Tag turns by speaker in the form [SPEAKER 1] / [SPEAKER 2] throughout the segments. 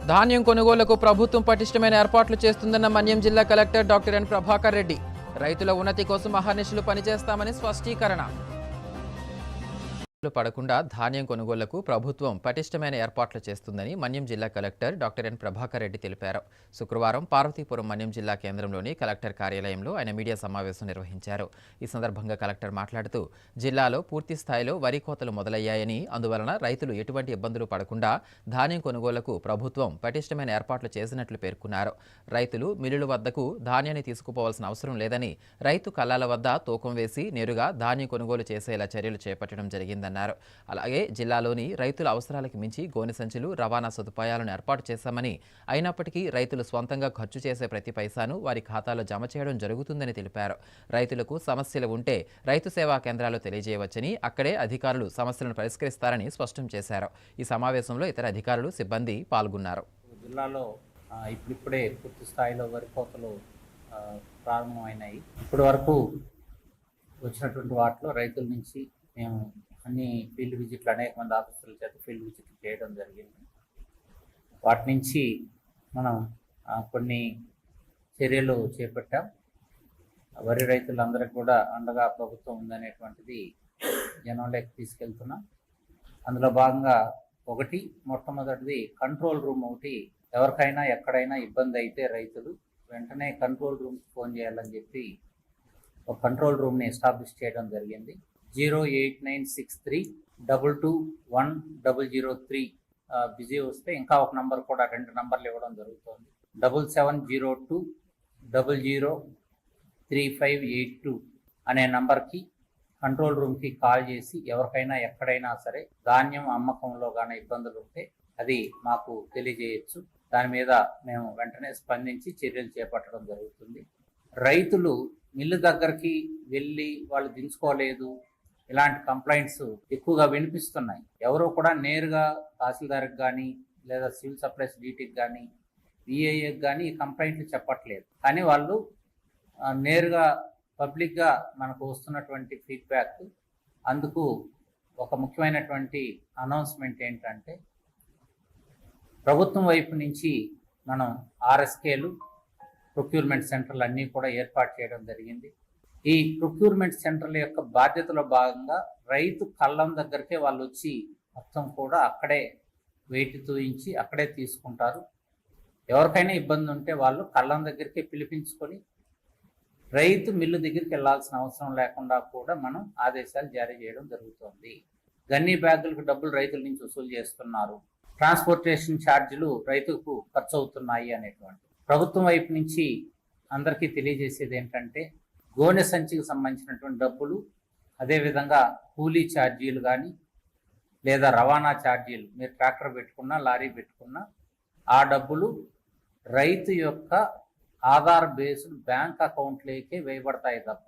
[SPEAKER 1] ధాన్యం కొనుగోలుకు ప్రభుత్వం పటిష్టమైన ఏర్పాట్లు చేస్తుందన్న మన్యం జిల్లా collector doctor N Prabhakar Reddy. రైతుల ఉన్నతి కోసం అహర్నిశలు పనిచేస్తామని స్పష్టీకరణ. పడకుండా ధాన్యం కొనుగోలుకు ప్రభుత్వం పటిష్టమైన ఏర్పాట్లు చేస్తుందని మన్యం జిల్లా collector doctor N Prabhakar Reddy తెలిపారు. శుక్రవారం పార్వతీపురం మన్యం జిల్లా కేంద్రంలోని కలెక్టర్ కార్యాలయంలో ఆయన మీడియా సమావేశం నిర్వహించారు. ఈ సందర్భంగా కలెక్టర్ మాట్లాడుతూ జిల్లాలో పూర్తి స్థాయిలో వరి కోతలు మొదలయ్యాయని, అందువలన రైతులు ఎటువంటి ఇబ్బందులు పడకుండా ధాన్యం కొనుగోలుకు ప్రభుత్వం పటిష్టమైన ఏర్పాట్లు చేసినట్లు పేర్కొన్నారు. రైతులు మిల్లుల వద్దకు ధాన్యాన్ని తీసుకుపోవాల్సిన అవసరం లేదని, రైతు కల్లాల వద్ద తూకం వేసి నేరుగా ధాన్యం కొనుగోలు చేసేలా చర్యలు చేపట్టడం జరిగిందన్నారు. అలాగే జిల్లాలోని రైతుల అవసరాలకు మించి గోనె సంచులు, రవాణా సదుపాయాలను ఏర్పాటు చేశామని, అయినప్పటికీ రైతులు స్వంతంగా ఖర్చు చేసే ప్రతి పైసాను వారి ఖాతాలో జమ చేయడం జరుగుతుందని తెలిపారు. రైతులకు సమస్యలు ఉంటే రైతు సేవా కేంద్రాలు తెలియజేయవచ్చని, అక్కడే అధికారులు సమస్యలను పరిష్కరిస్తారని స్పష్టం చేశారు. ఈ సమావేశంలో ఇతర అధికారులు, సిబ్బంది పాల్గొన్నారు.
[SPEAKER 2] జిల్లాలో ఇప్పుడిప్పుడే పూర్తి స్థాయిలో వరి కోతలు ప్రారంభమైనాయి. ఇప్పటి వరకు వచ్చినటువంటి వాటిలో రైతుల నుంచి మేము అన్ని ఫీల్డ్ విజిట్లు, అనేక మంది ఆఫీసర్ల చేత ఫీల్డ్ విజిట్లు చేయడం జరిగింది. వాటి నుంచి మనం కొన్ని చర్యలు చేపట్టాం. వరి రైతులందరికీ కూడా అండగా ప్రభుత్వం ఉందనేటువంటిది జనంలోకి తీసుకెళ్తున్నాం. అందులో భాగంగా మొట్టమొదటిది కంట్రోల్ రూమ్ ఒకటి. ఎవరికైనా ఎక్కడైనా ఇబ్బంది అయితే రైతులు వెంటనే కంట్రోల్ రూమ్కి ఫోన్ చేయాలని చెప్పి ఒక కంట్రోల్ రూమ్ని ఎస్టాబ్లిష్ చేయడం జరిగింది. 08963221003 బిజీ వస్తే ఇంకా ఒక నంబర్ కూడా, 2 నంబర్లు ఇవ్వడం జరుగుతుంది. 7702003582 అనే నంబర్కి కంట్రోల్ రూమ్కి కాల్ చేసి ఎవరికైనా ఎక్కడైనా సరే ధాన్యం అమ్మకంలో కానీ ఇబ్బందులు ఉంటే అది మాకు తెలియజేయచ్చు. దాని మీద మేము వెంటనే స్పందించి చర్యలు చేపట్టడం జరుగుతుంది. రైతులు మిల్లు దగ్గరికి వెళ్ళి వాళ్ళు దించుకోలేదు, ఇలాంటి కంప్లైంట్స్ ఎక్కువగా వినిపిస్తున్నాయి. ఎవరో కూడా నేరుగా తహసీల్దార్కి కానీ లేదా సివిల్ సప్లైస్ డీటీకి కానీ విఏఏకి కానీ ఈ కంప్లైంట్లు చెప్పట్లేదు. కానీ వాళ్ళు నేరుగా పబ్లిక్గా మనకు వస్తున్నటువంటి ఫీడ్బ్యాక్. అందుకు ఒక ముఖ్యమైనటువంటి అనౌన్స్మెంట్ ఏంటంటే, ప్రభుత్వం వైపు నుంచి మనం ఆర్ఎస్కేలు, ప్రొక్యూర్మెంట్ సెంటర్లు అన్నీ కూడా ఏర్పాటు చేయడం జరిగింది. ఈ ప్రొక్యూర్మెంట్ సెంటర్ల యొక్క బాధ్యతలో భాగంగా రైతు కళ్ళం దగ్గరికే వాళ్ళు వచ్చి మొత్తం కూడా అక్కడే వెయిట్ తూయించి అక్కడే తీసుకుంటారు. ఎవరికైనా ఇబ్బంది ఉంటే వాళ్ళు కళ్ళం దగ్గరికే పిలిపించుకొని రైతు మిల్లు దగ్గరికి వెళ్ళాల్సిన అవసరం లేకుండా కూడా మనం ఆదేశాలు జారీ చేయడం జరుగుతుంది. గన్నీ బ్యాగులకు డబ్బులు రైతుల నుంచి వసూలు చేస్తున్నారు, ట్రాన్స్పోర్టేషన్ ఛార్జీలు రైతుకు ఖర్చు అవుతున్నాయి అనేటువంటి ప్రభుత్వం వైపు నుంచి అందరికీ తెలియజేసేది ఏంటంటే, గోనె సంచికి సంబంధించినటువంటి డబ్బులు, అదేవిధంగా కూలీ ఛార్జీలు కానీ లేదా రవాణా ఛార్జీలు, మీరు ట్రాక్టర్ పెట్టుకున్నా లారీ పెట్టుకున్నా ఆ డబ్బులు రైతు యొక్క ఆధార్ బేస్డ్ బ్యాంక్ అకౌంట్లోకే వేయబడతాయి తప్ప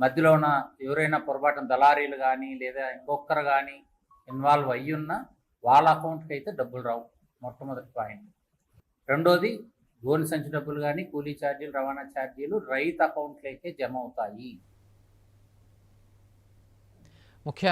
[SPEAKER 2] మధ్యలోన ఎవరైనా పొరపాటున దళారీలు కానీ లేదా ఇంకొకరు కానీ ఇన్వాల్వ్ అయ్యున్నా వాళ్ళ అకౌంట్కి అయితే డబ్బులు రావు. మొట్టమొదటి పాయింట్. రెండోది, గోనె సంచి డబ్బులు కానీ కూలీ ఛార్జీలు, రవాణా ఛార్జీలు రైతు అకౌంట్లోకే జమ అవుతాయి.
[SPEAKER 1] ముఖ్య